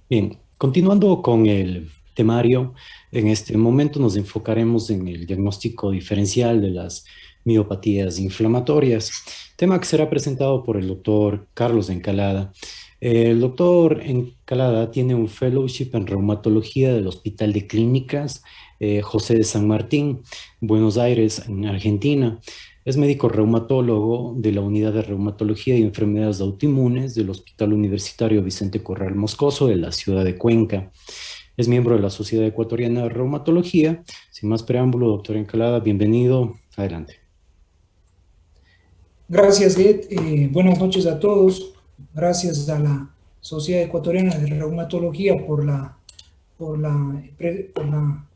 Bien, continuando con el temario, en este momento nos enfocaremos en el diagnóstico diferencial de las miopatías inflamatorias, tema que será presentado por el doctor Carlos Encalada. El doctor Encalada tiene un fellowship en reumatología del Hospital de Clínicas José de San Martín, Buenos Aires, en Argentina. Es médico reumatólogo de la Unidad de Reumatología y Enfermedades Autoinmunes del Hospital Universitario Vicente Corral Moscoso de la ciudad de Cuenca. Es miembro de la Sociedad Ecuatoriana de Reumatología. Sin más preámbulo, doctor Encalada, bienvenido. Adelante. Gracias, Ed. Buenas noches a todos. Gracias a la Sociedad Ecuatoriana de Reumatología por la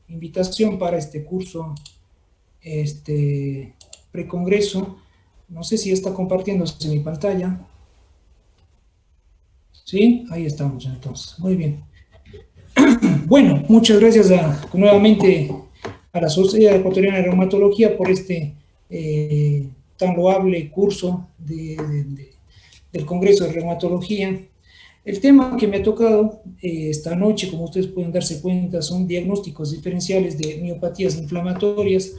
invitación para este curso, este precongreso. No sé si está compartiéndose mi pantalla. Sí, ahí estamos entonces. Muy bien. Bueno, muchas gracias nuevamente a la Sociedad Ecuatoriana de Reumatología por este tan loable curso del Congreso de Reumatología. El tema que me ha tocado esta noche, como ustedes pueden darse cuenta, son diagnósticos diferenciales de miopatías inflamatorias.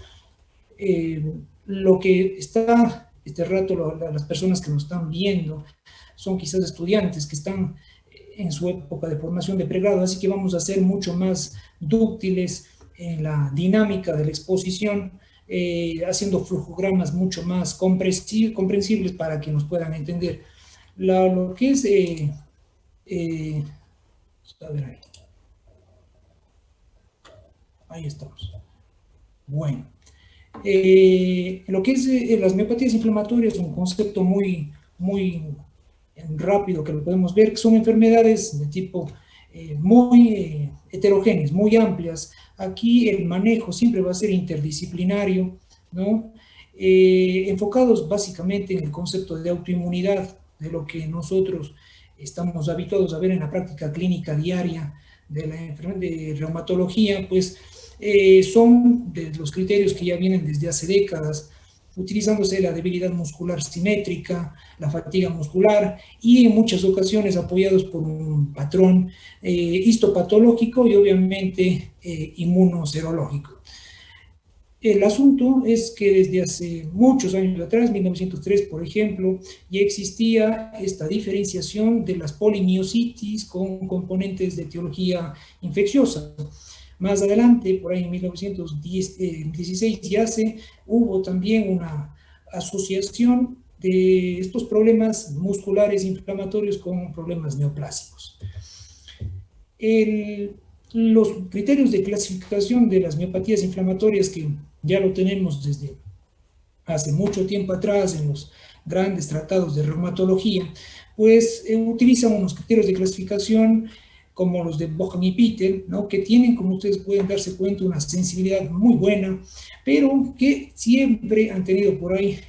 Eh, lo que está este rato, las personas que nos están viendo, son quizás estudiantes que están en su época de formación de pregrado, así que vamos a ser mucho más dúctiles en la dinámica de la exposición, haciendo flujogramas mucho más comprensibles para que nos puedan entender. Lo que es, eh, a ver ahí estamos. Bueno, lo que es las miopatías inflamatorias es un concepto muy rápido que lo podemos ver, que son enfermedades de tipo muy heterogéneas, muy amplias. Aquí el manejo siempre va a ser interdisciplinario, ¿no? Enfocados básicamente en el concepto de autoinmunidad, de lo que nosotros estamos habituados a ver en la práctica clínica diaria de reumatología, pues son de los criterios que ya vienen desde hace décadas, utilizándose la debilidad muscular simétrica, la fatiga muscular y en muchas ocasiones apoyados por un patrón histopatológico y obviamente inmunoserológico. El asunto es que desde hace muchos años atrás, 1903 por ejemplo, ya existía esta diferenciación de las polimiositis con componentes de etiología infecciosa. Más adelante, por ahí en 1916, hubo también una asociación de estos problemas musculares inflamatorios con problemas neoplásicos. El, los criterios de clasificación de las miopatías inflamatorias, que ya lo tenemos desde hace mucho tiempo atrás en los grandes tratados de reumatología, pues utilizan unos criterios de clasificación como los de Bohan y Peter, ¿no? Que tienen, como ustedes pueden darse cuenta, una sensibilidad muy buena, pero que siempre han tenido por ahí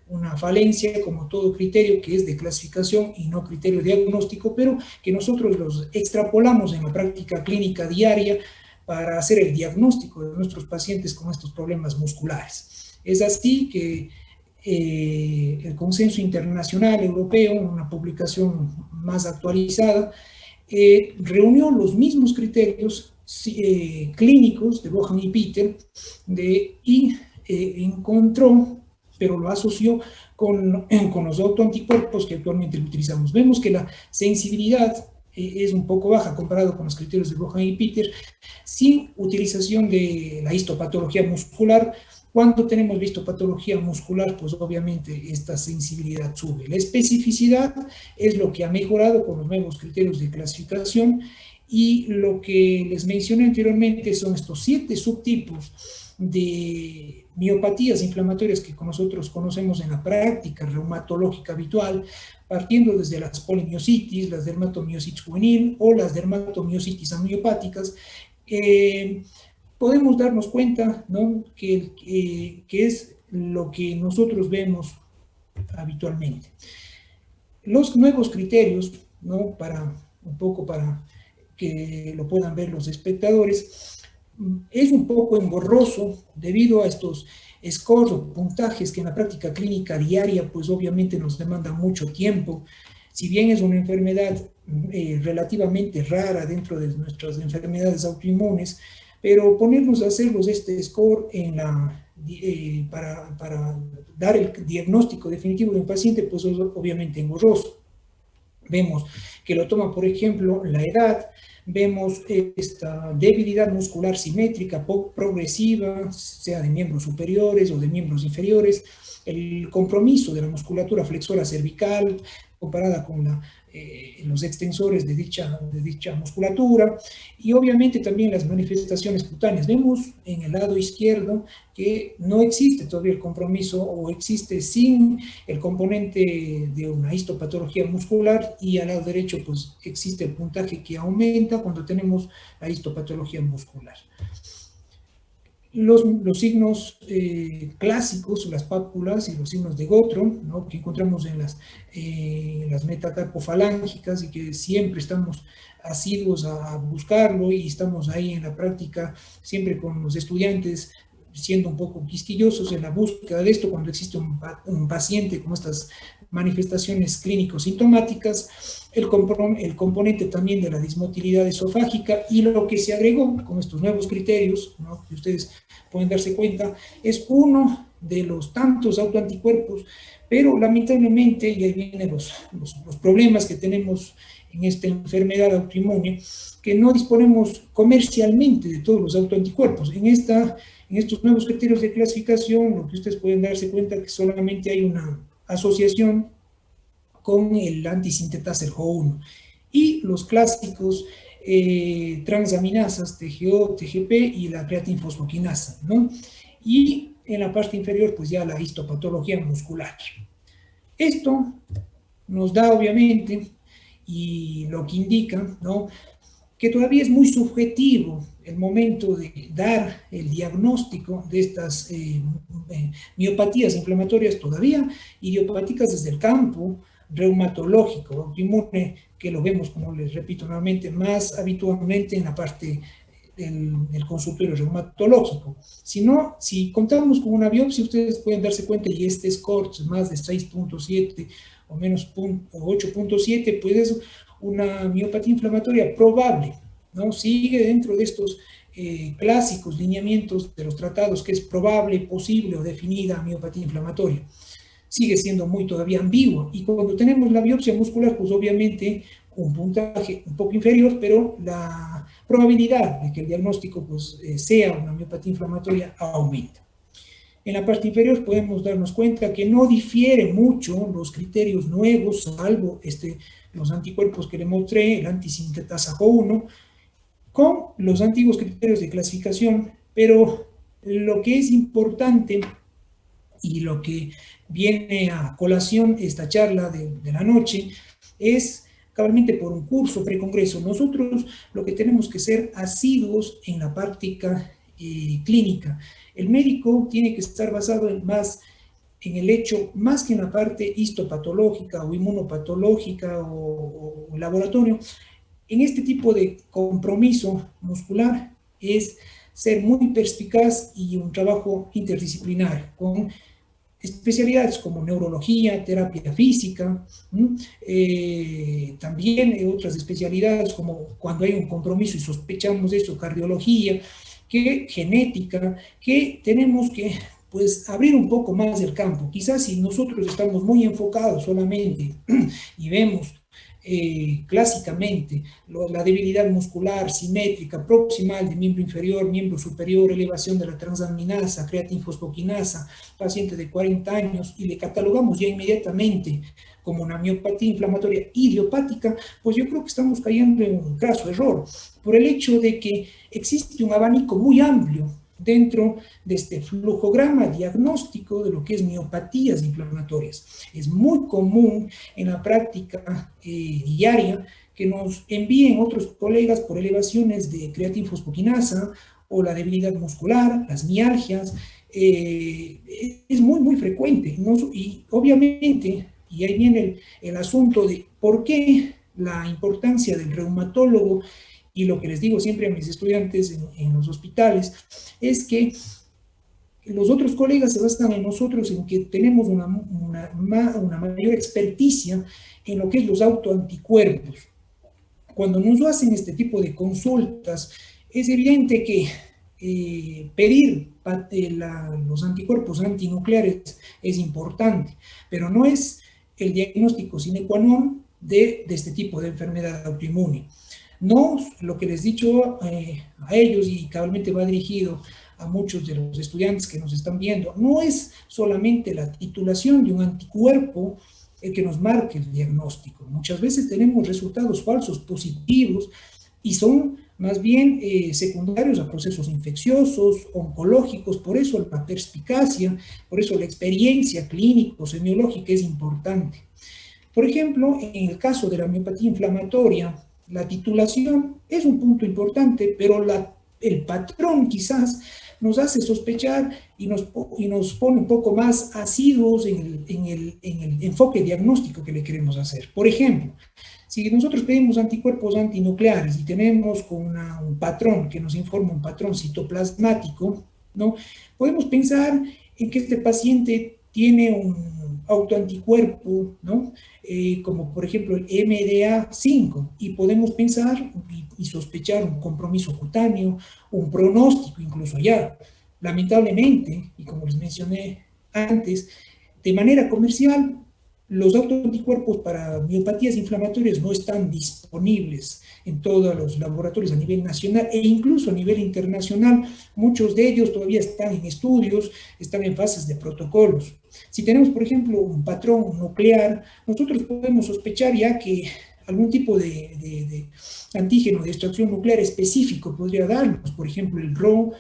una falencia, como todo criterio que es de clasificación y no criterio diagnóstico, pero que nosotros los extrapolamos en la práctica clínica diaria para hacer el diagnóstico de nuestros pacientes con estos problemas musculares. Es así que el consenso internacional europeo, una publicación más actualizada, reunió los mismos criterios clínicos de Bohan y Peter y encontró, pero lo asoció con los autoanticuerpos que actualmente utilizamos. Vemos que la sensibilidad es un poco baja comparado con los criterios de Bohan y Peter, sin utilización de la histopatología muscular. Cuando tenemos la histopatología muscular, pues obviamente esta sensibilidad sube. La especificidad es lo que ha mejorado con los nuevos criterios de clasificación, y lo que les mencioné anteriormente son estos 7 subtipos de miopatías inflamatorias que nosotros conocemos en la práctica reumatológica habitual, partiendo desde las polimiositis, las dermatomiositis juvenil o las dermatomiositis amiopáticas. Podemos darnos cuenta, ¿no?, que es lo que nosotros vemos habitualmente. Los nuevos criterios, ¿no?, para un poco para que lo puedan ver los espectadores, es un poco engorroso debido a estos scores o puntajes que en la práctica clínica diaria pues obviamente nos demandan mucho tiempo. Si bien es una enfermedad relativamente rara dentro de nuestras enfermedades autoinmunes, pero ponernos a hacerlos este score para dar el diagnóstico definitivo de un paciente, pues es obviamente engorroso. Vemos que lo toma, por ejemplo, la edad, vemos esta debilidad muscular simétrica progresiva, sea de miembros superiores o de miembros inferiores, el compromiso de la musculatura flexora cervical comparada con los extensores de dicha musculatura, y obviamente también las manifestaciones cutáneas. Vemos en el lado izquierdo que no existe todavía el compromiso, o existe sin el componente de una histopatología muscular, y al lado derecho pues existe el puntaje que aumenta cuando tenemos la histopatología muscular. Los signos clásicos, las pápulas y los signos de Gotro, ¿no?, que encontramos en las metacarpofalángicas, y que siempre estamos asiduos a buscarlo, y estamos ahí en la práctica siempre con los estudiantes siendo un poco quisquillosos en la búsqueda de esto cuando existe un paciente con estas manifestaciones clínico-sintomáticas, el componente también de la dismotilidad esofágica, y lo que se agregó con estos nuevos criterios, ¿no?, que ustedes pueden darse cuenta, es uno de los tantos autoanticuerpos, pero lamentablemente, y ahí vienen los problemas que tenemos en esta enfermedad autoinmune, que no disponemos comercialmente de todos los autoanticuerpos. En estos nuevos criterios de clasificación, lo que ustedes pueden darse cuenta es que solamente hay una asociación con el antisintetasa HO1, y los clásicos transaminasas TGO, TGP y la creatinfosfoquinasa, ¿no? Y en la parte inferior, pues ya la histopatología muscular. Esto nos da, obviamente, y lo que indica, ¿no?, que todavía es muy subjetivo el momento de dar el diagnóstico de estas miopatías inflamatorias todavía idiopáticas desde el campo reumatológico, autoinmune, que lo vemos, como les repito nuevamente, más habitualmente en la parte del consultorio reumatológico. Si contamos con una biopsia, ustedes pueden darse cuenta, y este score más de 6.7 o menos 8.7, pues es una miopatía inflamatoria probable, ¿no? Sigue dentro de estos clásicos lineamientos de los tratados, que es probable, posible o definida miopatía inflamatoria. Sigue siendo muy todavía ambiguo, y cuando tenemos la biopsia muscular, pues obviamente un puntaje un poco inferior, pero la probabilidad de que el diagnóstico pues, sea una miopatía inflamatoria aumenta. En la parte inferior podemos darnos cuenta que no difieren mucho los criterios nuevos, salvo los anticuerpos que le mostré, el antisintetasa HO1, con los antiguos criterios de clasificación, pero lo que es importante y lo que viene a colación esta charla de la noche es cabalmente por un curso precongreso. Nosotros lo que tenemos que ser asiduos en la práctica clínica. El médico tiene que estar basado más en el hecho, más que en la parte histopatológica o inmunopatológica o laboratorio. En este tipo de compromiso muscular es ser muy perspicaz y un trabajo interdisciplinario con especialidades como neurología, terapia física, también otras especialidades como cuando hay un compromiso y sospechamos de eso, cardiología, que genética, que tenemos que pues abrir un poco más el campo. Quizás si nosotros estamos muy enfocados solamente y vemos clásicamente la debilidad muscular simétrica proximal de miembro inferior, miembro superior, elevación de la transaminasa, creatinfosfoquinasa, paciente de 40 años, y le catalogamos ya inmediatamente como una miopatía inflamatoria idiopática, pues yo creo que estamos cayendo en un graso error, por el hecho de que existe un abanico muy amplio dentro de este flujograma diagnóstico de lo que es miopatías inflamatorias. Es muy común en la práctica diaria que nos envíen otros colegas por elevaciones de creatinfosfoquinasa o la debilidad muscular, las mialgias, es muy, muy frecuente, ¿no? Y obviamente, y ahí viene el asunto de por qué la importancia del reumatólogo, y lo que les digo siempre a mis estudiantes en los hospitales, es que Los otros colegas se basan en nosotros en que tenemos una mayor experticia en lo que es los autoanticuerpos. Cuando nos hacen este tipo de consultas, es evidente que pedir los anticuerpos antinucleares es importante, pero no es el diagnóstico sine qua non de este tipo de enfermedad autoinmune. No, lo que les he dicho a ellos, y cabalmente va dirigido a muchos de los estudiantes que nos están viendo, no es solamente la titulación de un anticuerpo el que nos marque el diagnóstico. Muchas veces tenemos resultados falsos positivos y son más bien secundarios a procesos infecciosos, oncológicos. Por eso la perspicacia, por eso la experiencia clínico-semiológica es importante. Por ejemplo, en el caso de la miopatía inflamatoria, la titulación es un punto importante, pero el patrón quizás nos hace sospechar y nos pone un poco más asiduos en el enfoque diagnóstico que le queremos hacer. Por ejemplo, si nosotros pedimos anticuerpos antinucleares y tenemos con un patrón que nos informa un patrón citoplasmático, ¿no? Podemos pensar en que este paciente tiene un autoanticuerpo, ¿no? Como por ejemplo el MDA5, y podemos pensar y sospechar un compromiso cutáneo, un pronóstico incluso ya. Lamentablemente, y como les mencioné antes, de manera comercial, los autoanticuerpos para miopatías inflamatorias no están disponibles en todos los laboratorios a nivel nacional e incluso a nivel internacional. Muchos de ellos todavía están en estudios, están en fases de protocolos. Si tenemos, por ejemplo, un patrón nuclear, nosotros podemos sospechar ya que algún tipo de antígeno de extracción nuclear específico podría darnos, por ejemplo, el RO,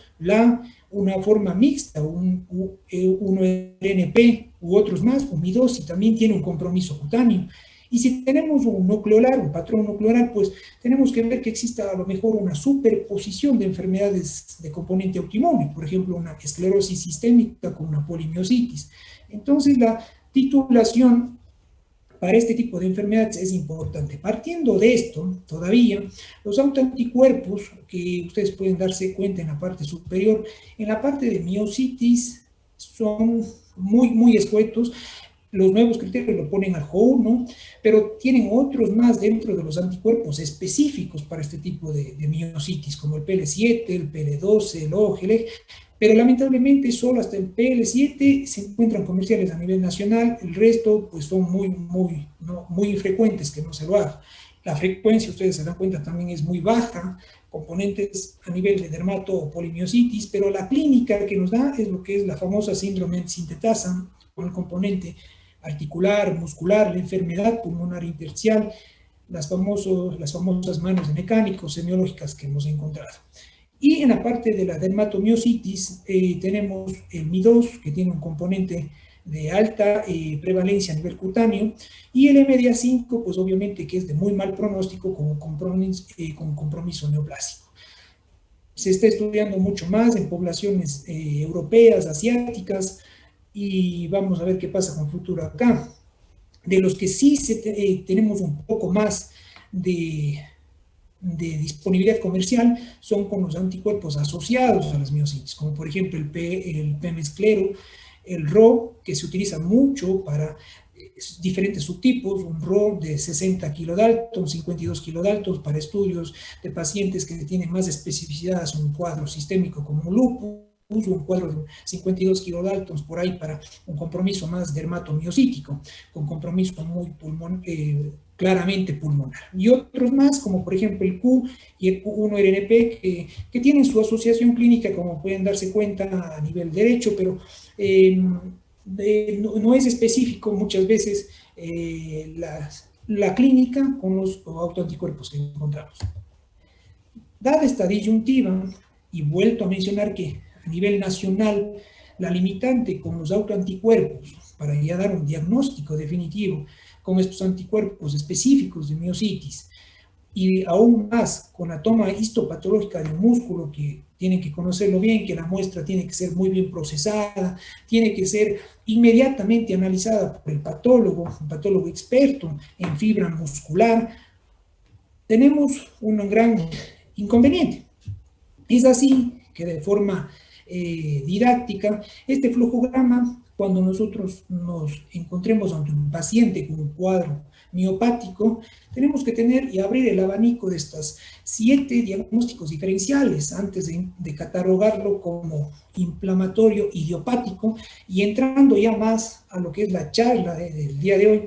una forma mixta, un RNP u otros más, un MI2, si también tiene un compromiso cutáneo. Y si tenemos un nucleolar, un patrón nucleolar, pues tenemos que ver que exista a lo mejor una superposición de enfermedades de componente autoinmune, por ejemplo, una esclerosis sistémica con una polimiositis. Entonces, la titulación para este tipo de enfermedades es importante. Partiendo de esto, todavía, los autoanticuerpos, que ustedes pueden darse cuenta en la parte superior, en la parte de miositis, son muy escuetos. Los nuevos criterios lo ponen al WHO, ¿no? Pero tienen otros más dentro de los anticuerpos específicos para este tipo de miositis, como el PL7, el PL12, el OGL, pero lamentablemente solo hasta el PL7 se encuentran comerciales a nivel nacional, el resto pues son muy infrecuentes que no se lo haga. La frecuencia, ustedes se dan cuenta, también es muy baja, componentes a nivel de dermato o polimiositis, pero la clínica que nos da es lo que es la famosa síndrome de sintetasa, con el componente articular, muscular, la enfermedad pulmonar intersticial, las famosas manos de mecánicos semiológicas que hemos encontrado. Y en la parte de la dermatomiositis tenemos el MI2, que tiene un componente de alta prevalencia a nivel cutáneo, y el MDA5, pues obviamente que es de muy mal pronóstico con compromiso neoplásico. Se está estudiando mucho más en poblaciones europeas, asiáticas, y vamos a ver qué pasa con el futuro acá. De los que sí tenemos un poco más de disponibilidad comercial son con los anticuerpos asociados a las miositis, como por ejemplo el P-mesclero, el RO, que se utiliza mucho para diferentes subtipos, un RO de 60 kilodaltons, 52 kilodaltons para estudios de pacientes que tienen más especificidades, un cuadro sistémico como un lupus, un cuadro de 52 kilodaltons por ahí para un compromiso más dermatomiosítico, con compromiso muy claramente pulmonar. Y otros más, como por ejemplo el Q y el Q1-RNP, que tienen su asociación clínica, como pueden darse cuenta a nivel derecho, pero no es específico muchas veces la clínica con los autoanticuerpos que encontramos. Dada esta disyuntiva, y vuelto a mencionar que a nivel nacional, la limitante con los autoanticuerpos, para ya dar un diagnóstico definitivo con estos anticuerpos específicos de miositis, y aún más con la toma histopatológica de un músculo, que tienen que conocerlo bien, que la muestra tiene que ser muy bien procesada, tiene que ser inmediatamente analizada por el patólogo, un patólogo experto en fibra muscular, tenemos un gran inconveniente. Es así que de forma didáctica, este flujograma, cuando nosotros nos encontremos ante un paciente con un cuadro miopático, tenemos que tener y abrir el abanico de estas 7 diagnósticos diferenciales antes de catalogarlo como inflamatorio idiopático, y entrando ya más a lo que es la charla del día de hoy,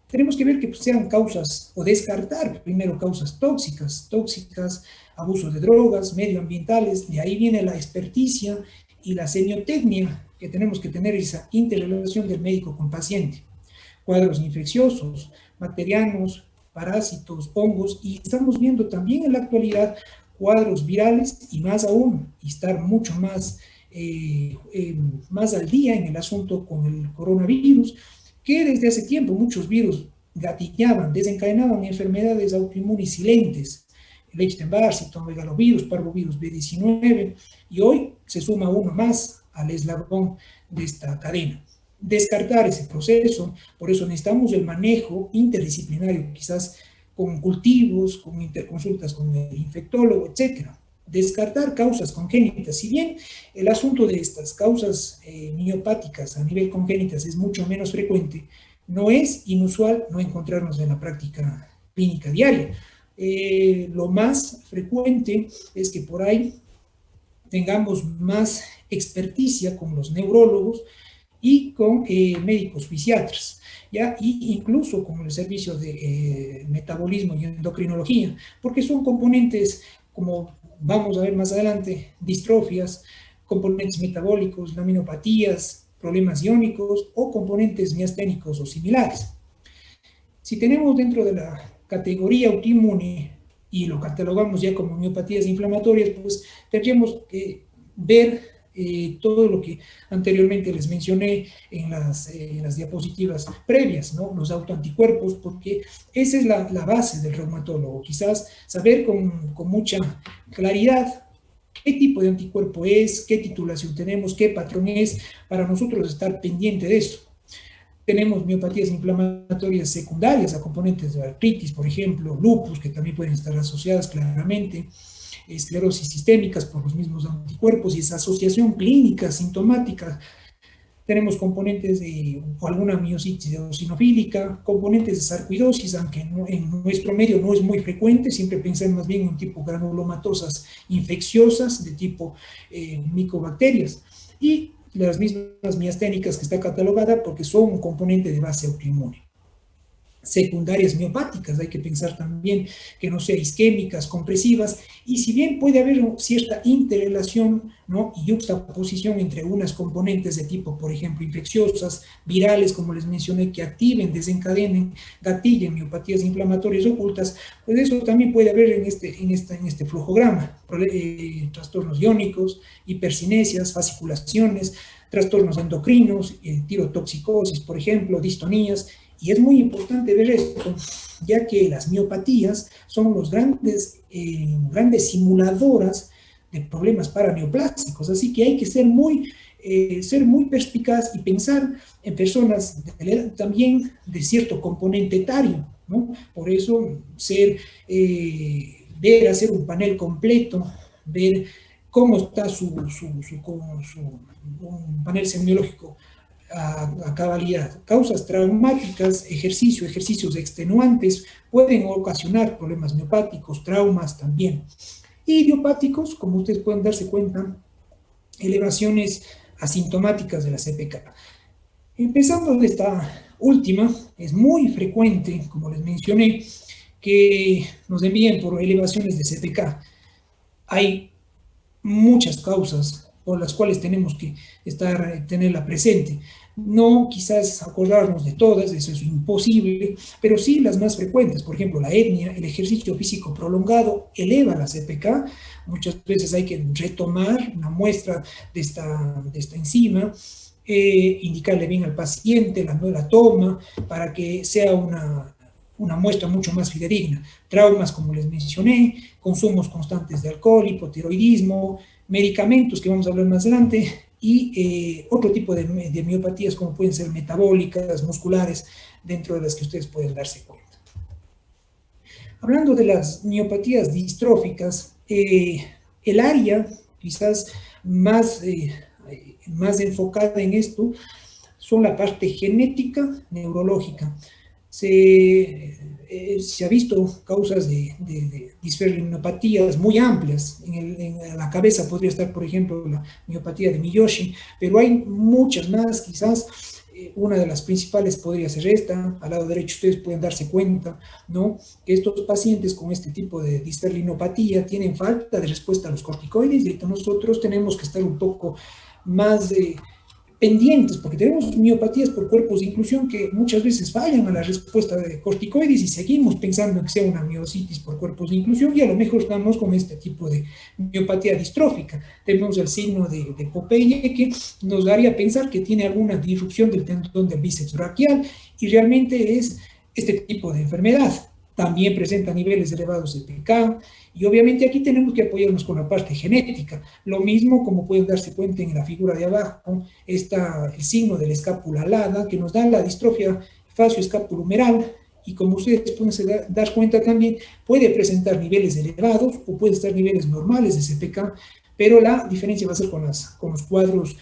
tenemos que ver que sean causas, o descartar primero causas tóxicas, abuso de drogas, medioambientales, de ahí viene la experticia y la semiotecnia, que tenemos que tener esa interrelación del médico con paciente. Cuadros infecciosos, bacterianos, parásitos, hongos, y estamos viendo también en la actualidad cuadros virales, y más aún, y estar mucho más, más al día en el asunto con el coronavirus, que desde hace tiempo muchos virus gatillaban, desencadenaban enfermedades autoinmunes silentes, el Epstein-Barr, citomegalovirus, parvovirus B19, y hoy se suma uno más al eslabón de esta cadena. Descartar ese proceso, por eso necesitamos el manejo interdisciplinario, quizás con cultivos, con interconsultas con el infectólogo, etcétera. Descartar causas congénitas. Si bien el asunto de estas causas miopáticas a nivel congénitas es mucho menos frecuente, no es inusual no encontrarnos en la práctica clínica diaria. Lo más frecuente es que por ahí tengamos más experticia con los neurólogos y con médicos fisiatras, ¿ya? Y incluso con el servicio de metabolismo y endocrinología, porque son componentes, como vamos a ver más adelante, distrofias, componentes metabólicos, laminopatías, problemas iónicos o componentes miasténicos o similares. Si tenemos dentro de la categoría autoinmune y lo catalogamos ya como miopatías inflamatorias, pues tendríamos que ver todo lo que anteriormente les mencioné en las diapositivas previas, ¿no? Los autoanticuerpos, porque esa es la base del reumatólogo. Quizás saber con mucha claridad qué tipo de anticuerpo es, qué titulación tenemos, qué patrón es, para nosotros estar pendiente de eso. Tenemos miopatías inflamatorias secundarias a componentes de artritis, por ejemplo, lupus, que también pueden estar asociadas claramente, esclerosis sistémicas por los mismos anticuerpos, y esa asociación clínica sintomática. Tenemos componentes de alguna miositis eosinofílica, componentes de sarcoidosis, aunque en nuestro medio no es muy frecuente, siempre pensamos más bien en tipo granulomatosas infecciosas de tipo micobacterias, y las mismas miasténicas que está catalogada porque son un componente de base autoinmune. Secundarias miopáticas, hay que pensar también que no sea isquémicas, compresivas, y si bien puede haber cierta interrelación, ¿no?, y juxtaposición entre unas componentes de tipo, por ejemplo, infecciosas, virales, como les mencioné, que activen, desencadenen, gatillen miopatías inflamatorias ocultas, pues eso también puede haber en este flujograma. Trastornos iónicos, hipercinesias, fasciculaciones, trastornos endocrinos, tirotoxicosis, por ejemplo, distonías. Y es muy importante ver esto, ya que las miopatías son los grandes simuladoras de problemas paraneoplásticos, así que hay que ser muy perspicaz y pensar en personas también de cierto componente etario, ¿no? Por eso hacer un panel completo, ver cómo está un panel semiológico a cabalidad. Causas traumáticas, ejercicios extenuantes pueden ocasionar problemas miopáticos, traumas también. Y idiopáticos, como ustedes pueden darse cuenta, elevaciones asintomáticas de la CPK. Empezando de esta última, es muy frecuente, como les mencioné, que nos envíen por elevaciones de CPK. Hay muchas causas por las cuales tenemos que tenerla presente. No quizás acordarnos de todas, eso es imposible, pero sí las más frecuentes. Por ejemplo, la etnia, el ejercicio físico prolongado eleva la CPK. Muchas veces hay que retomar una muestra de esta enzima, indicarle bien al paciente la nueva toma para que sea una muestra mucho más fidedigna. Traumas, como les mencioné, consumos constantes de alcohol, hipotiroidismo, medicamentos que vamos a hablar más adelante, y otro tipo de miopatías como pueden ser metabólicas, musculares, dentro de las que ustedes pueden darse cuenta. Hablando de las miopatías distróficas, el área quizás más, más enfocada en esto son la parte genética neurológica. Se ha visto causas de disferlinopatías muy amplias. En la cabeza podría estar, por ejemplo, la miopatía de Miyoshi, pero hay muchas más, quizás. Una de las principales podría ser esta. Al lado derecho ustedes pueden darse cuenta, ¿no?, que estos pacientes con este tipo de disferlinopatía tienen falta de respuesta a los corticoides, y nosotros tenemos que estar un poco más pendientes, porque tenemos miopatías por cuerpos de inclusión que muchas veces fallan a la respuesta de corticoides y seguimos pensando en que sea una miositis por cuerpos de inclusión, y a lo mejor estamos con este tipo de miopatía distrófica. Tenemos el signo de Popeye, que nos daría a pensar que tiene alguna disrupción del tendón del bíceps braquial, y realmente es este tipo de enfermedad. También presenta niveles elevados de PK, y obviamente aquí tenemos que apoyarnos con la parte genética. Lo mismo, como pueden darse cuenta en la figura de abajo, está el signo de la escápula alada, que nos da la distrofia facio-escapulohumeral, y como ustedes pueden dar cuenta también, puede presentar niveles elevados o puede estar niveles normales de CPK, pero la diferencia va a ser con los cuadros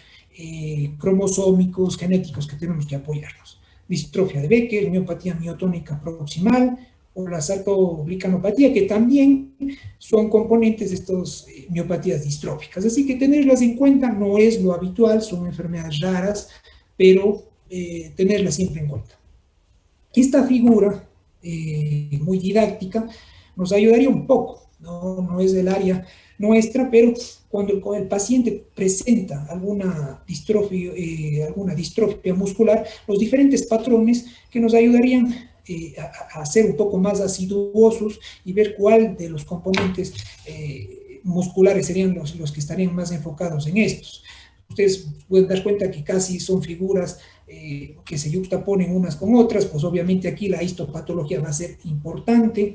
cromosómicos, genéticos, que tenemos que apoyarnos. Distrofia de Becker, miopatía miotónica proximal, o la sarcoglicanopatía, que también son componentes de estas miopatías distróficas. Así que tenerlas en cuenta no es lo habitual, son enfermedades raras, pero tenerlas siempre en cuenta. Esta figura, muy didáctica, nos ayudaría un poco, no es del área nuestra, pero cuando el paciente presenta alguna distrofia muscular, los diferentes patrones que nos ayudarían a ser un poco más asiduosos y ver cuál de los componentes musculares serían los que estarían más enfocados en estos. Ustedes pueden dar cuenta que casi son figuras que se yuxtaponen unas con otras, pues obviamente aquí la histopatología va a ser importante.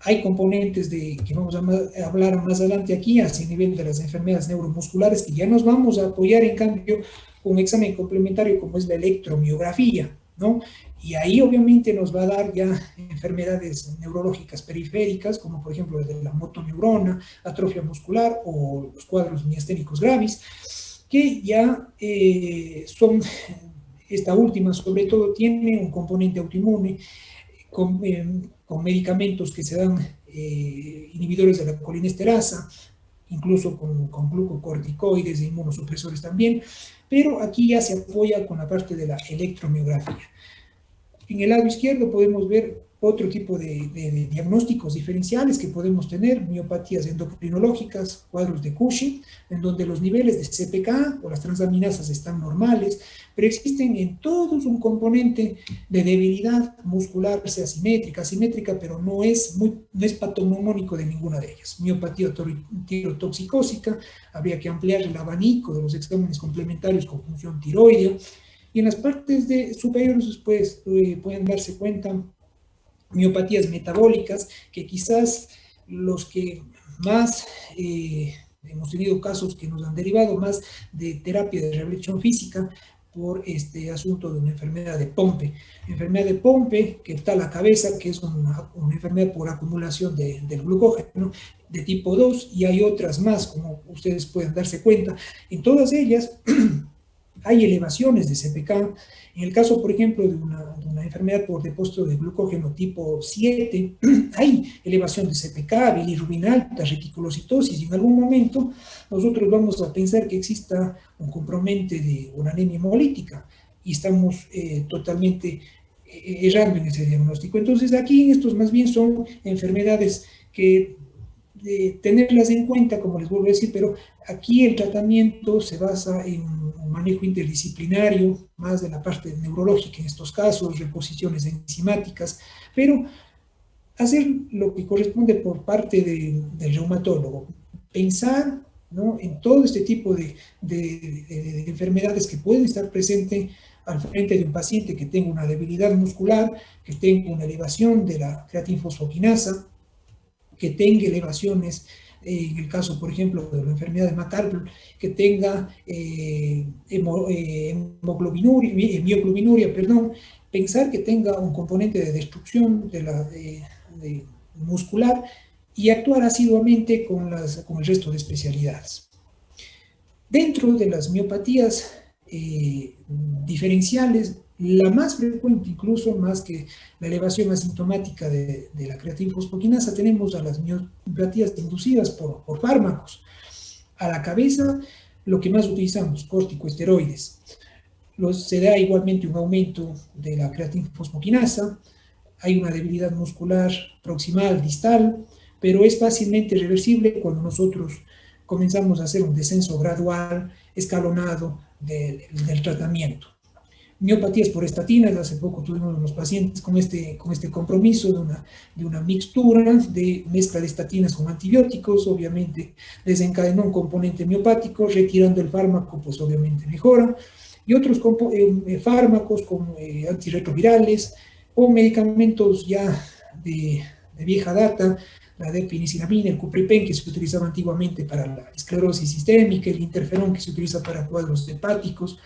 Hay componentes que vamos a hablar más adelante aquí, hacia el nivel de las enfermedades neuromusculares, que ya nos vamos a apoyar en cambio con un examen complementario como es la electromiografía, ¿no? Y ahí obviamente nos va a dar ya enfermedades neurológicas periféricas, como por ejemplo de la motoneurona, atrofia muscular o los cuadros miasténicos gravis, que ya son, esta última sobre todo tiene un componente autoinmune con medicamentos que se dan inhibidores de la colinesterasa, incluso con glucocorticoides e inmunosupresores también, pero aquí ya se apoya con la parte de la electromiografía. En el lado izquierdo podemos ver otro tipo de diagnósticos diferenciales que podemos tener: miopatías endocrinológicas, cuadros de Cushing, en donde los niveles de CPK o las transaminasas están normales, pero existen en todos un componente de debilidad muscular, sea simétrica, asimétrica, pero no es patognomónico de ninguna de ellas. Miopatía tirotoxicósica, habría que ampliar el abanico de los exámenes complementarios con función tiroidea. Y en las partes superiores después pueden darse cuenta miopatías metabólicas, que quizás los que más hemos tenido casos que nos han derivado más de terapia de rehabilitación física por este asunto de una enfermedad de Pompe. Enfermedad de Pompe, que está la cabeza, que es una enfermedad por acumulación del glucógeno de tipo 2, y hay otras más, como ustedes pueden darse cuenta. En todas ellas hay elevaciones de CPK. En el caso, por ejemplo, de una enfermedad por depósito de glucógeno tipo 7, hay elevación de CPK, bilirrubina alta, reticulocitosis, y en algún momento nosotros vamos a pensar que exista un componente de una anemia hemolítica, y estamos totalmente errando en ese diagnóstico. Entonces, aquí en estos más bien son enfermedades que tenerlas en cuenta, como les vuelvo a decir, pero aquí el tratamiento se basa en un manejo interdisciplinario, más de la parte neurológica en estos casos, reposiciones enzimáticas, pero hacer lo que corresponde por parte del reumatólogo, pensar, ¿no?, en todo este tipo de enfermedades que pueden estar presentes al frente de un paciente que tenga una debilidad muscular, que tenga una elevación de la creatinfosfoquinasa, que tenga elevaciones, en el caso, por ejemplo, de la enfermedad de McArdle, que tenga mioglobinuria, pensar que tenga un componente de destrucción de muscular, y actuar asiduamente con el resto de especialidades. Dentro de las miopatías diferenciales, la más frecuente, incluso más que la elevación asintomática de la creatina fosfoquinasa, tenemos a las miopatías inducidas por fármacos. A la cabeza, lo que más utilizamos, corticosteroides. Se da igualmente un aumento de la creatina fosfoquinasa, hay una debilidad muscular proximal, distal, pero es fácilmente reversible cuando nosotros comenzamos a hacer un descenso gradual, escalonado del tratamiento. Miopatías por estatinas, hace poco tuvimos unos pacientes con este compromiso de una mixtura de mezcla de estatinas con antibióticos, obviamente desencadenó un componente miopático, retirando el fármaco, pues obviamente mejora, y otros fármacos como antirretrovirales o medicamentos ya de vieja data, la derpinicinamina, el cupripen, que se utilizaba antiguamente para la esclerosis sistémica, el interferón, que se utiliza para cuadros hepáticos,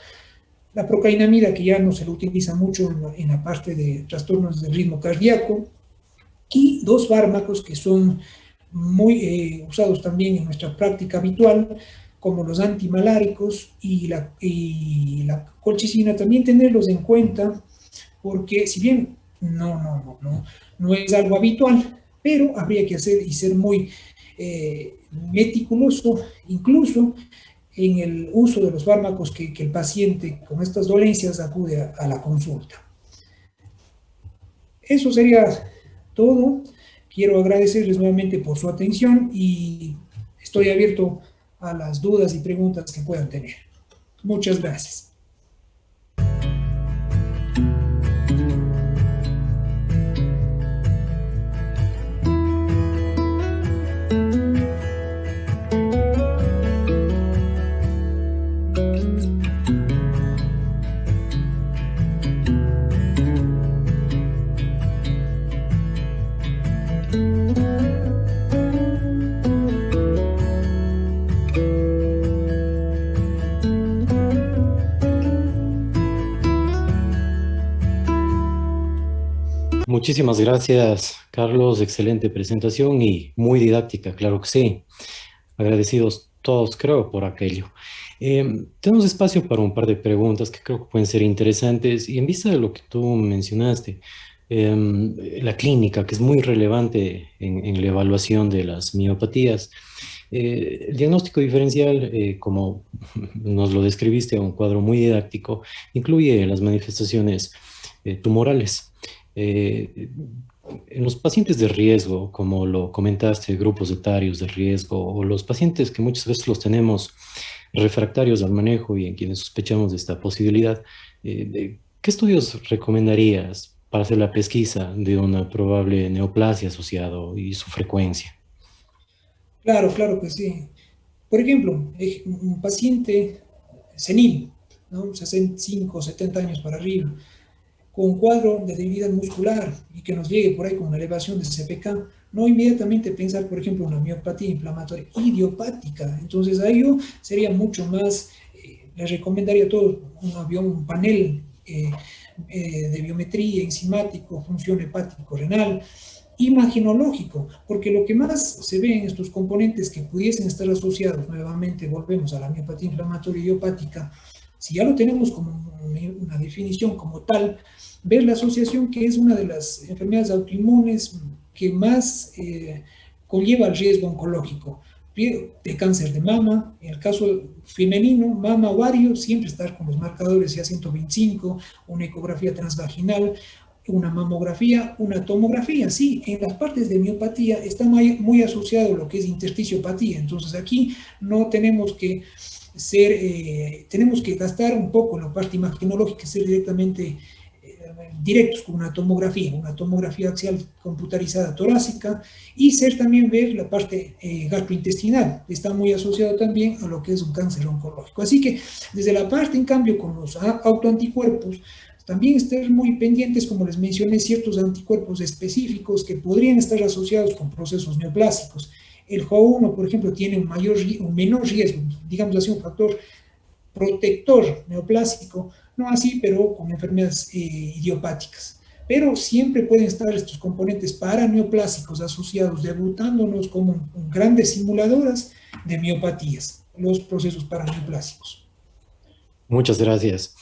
la procainamida, que ya no se lo utiliza mucho en la parte de trastornos del ritmo cardíaco, y dos fármacos que son muy usados también en nuestra práctica habitual, como los antimaláricos y la colchicina, también tenerlos en cuenta, porque si bien no es algo habitual, pero habría que hacer y ser muy meticuloso, incluso en el uso de los fármacos que el paciente con estas dolencias acude a la consulta. Eso sería todo. Quiero agradecerles nuevamente por su atención y estoy abierto a las dudas y preguntas que puedan tener. Muchas gracias. Muchísimas gracias, Carlos. Excelente presentación y muy didáctica, claro que sí. Agradecidos todos, creo, por aquello. Tenemos espacio para un par de preguntas que creo que pueden ser interesantes y en vista de lo que tú mencionaste, la clínica, que es muy relevante en la evaluación de las miopatías. El diagnóstico diferencial, como nos lo describiste, un cuadro muy didáctico, incluye las manifestaciones tumorales. En los pacientes de riesgo, como lo comentaste, grupos etarios de riesgo, o los pacientes que muchas veces los tenemos refractarios al manejo y en quienes sospechamos de esta posibilidad, ¿qué estudios recomendarías para hacer la pesquisa de una probable neoplasia asociado y su frecuencia? Claro que sí. Por ejemplo, un paciente senil, ¿no? 65, 70 años para arriba, con un cuadro de debilidad muscular y que nos llegue por ahí con una elevación de CPK, no inmediatamente pensar, por ejemplo, una miopatía inflamatoria idiopática. Entonces, a ello sería mucho más, les recomendaría a todos un panel de biometría, enzimático, función hepático-renal, imaginológico, porque lo que más se ve en estos componentes que pudiesen estar asociados, nuevamente volvemos a la miopatía inflamatoria idiopática, si ya lo tenemos como una definición como tal, ver la asociación que es una de las enfermedades autoinmunes que más conlleva el riesgo oncológico, de cáncer de mama, en el caso femenino, mama, ovario, siempre estar con los marcadores ya 125, una ecografía transvaginal, una mamografía, una tomografía. Sí, en las partes de miopatía está muy asociado lo que es intersticiopatía, entonces aquí no tenemos que tenemos que gastar un poco en la parte imaginológica, ser directamente directos con una tomografía axial computarizada torácica, y también ver la parte gastrointestinal, está muy asociado también a lo que es un cáncer oncológico. Así que desde la parte, en cambio, con los autoanticuerpos, también estar muy pendientes, como les mencioné, ciertos anticuerpos específicos que podrían estar asociados con procesos neoplásicos. El JO1, por ejemplo, tiene un menor riesgo, digamos así, un factor protector neoplásico, no así, pero con enfermedades idiopáticas. Pero siempre pueden estar estos componentes paraneoplásicos asociados, debutándonos como grandes simuladoras de miopatías. los procesos paraneoplásicos. Muchas gracias.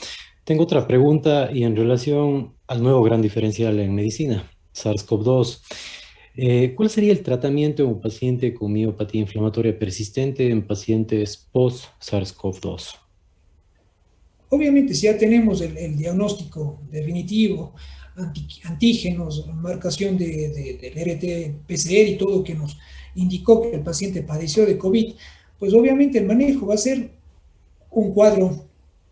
Tengo otra pregunta y en relación al nuevo gran diferencial en medicina, SARS-CoV-2. ¿Cuál sería el tratamiento en un paciente con miopatía inflamatoria persistente en pacientes post-SARS-CoV-2? Obviamente, si ya tenemos el diagnóstico definitivo, antígenos, marcación del RT-PCR y todo que nos indicó que el paciente padeció de COVID, pues obviamente el manejo va a ser un cuadro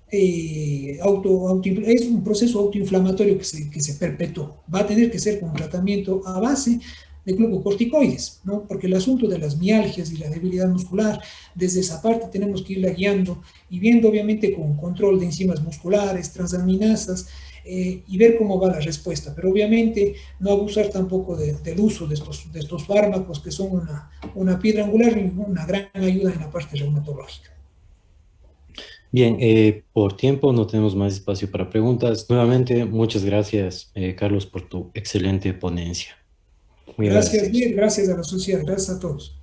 es un proceso autoinflamatorio que se perpetuó. Va a tener que ser con tratamiento a base de glucocorticoides, ¿no? Porque el asunto de las mialgias y la debilidad muscular, desde esa parte tenemos que irla guiando y viendo obviamente con control de enzimas musculares, transaminasas, y ver cómo va la respuesta. Pero obviamente no abusar tampoco del uso de estos fármacos que son una piedra angular y una gran ayuda en la parte reumatológica. Bien, por tiempo no tenemos más espacio para preguntas. Nuevamente, muchas gracias, Carlos, por tu excelente ponencia. Muy Gracias, agradecidos. Mir, gracias a la sociedad, gracias a todos.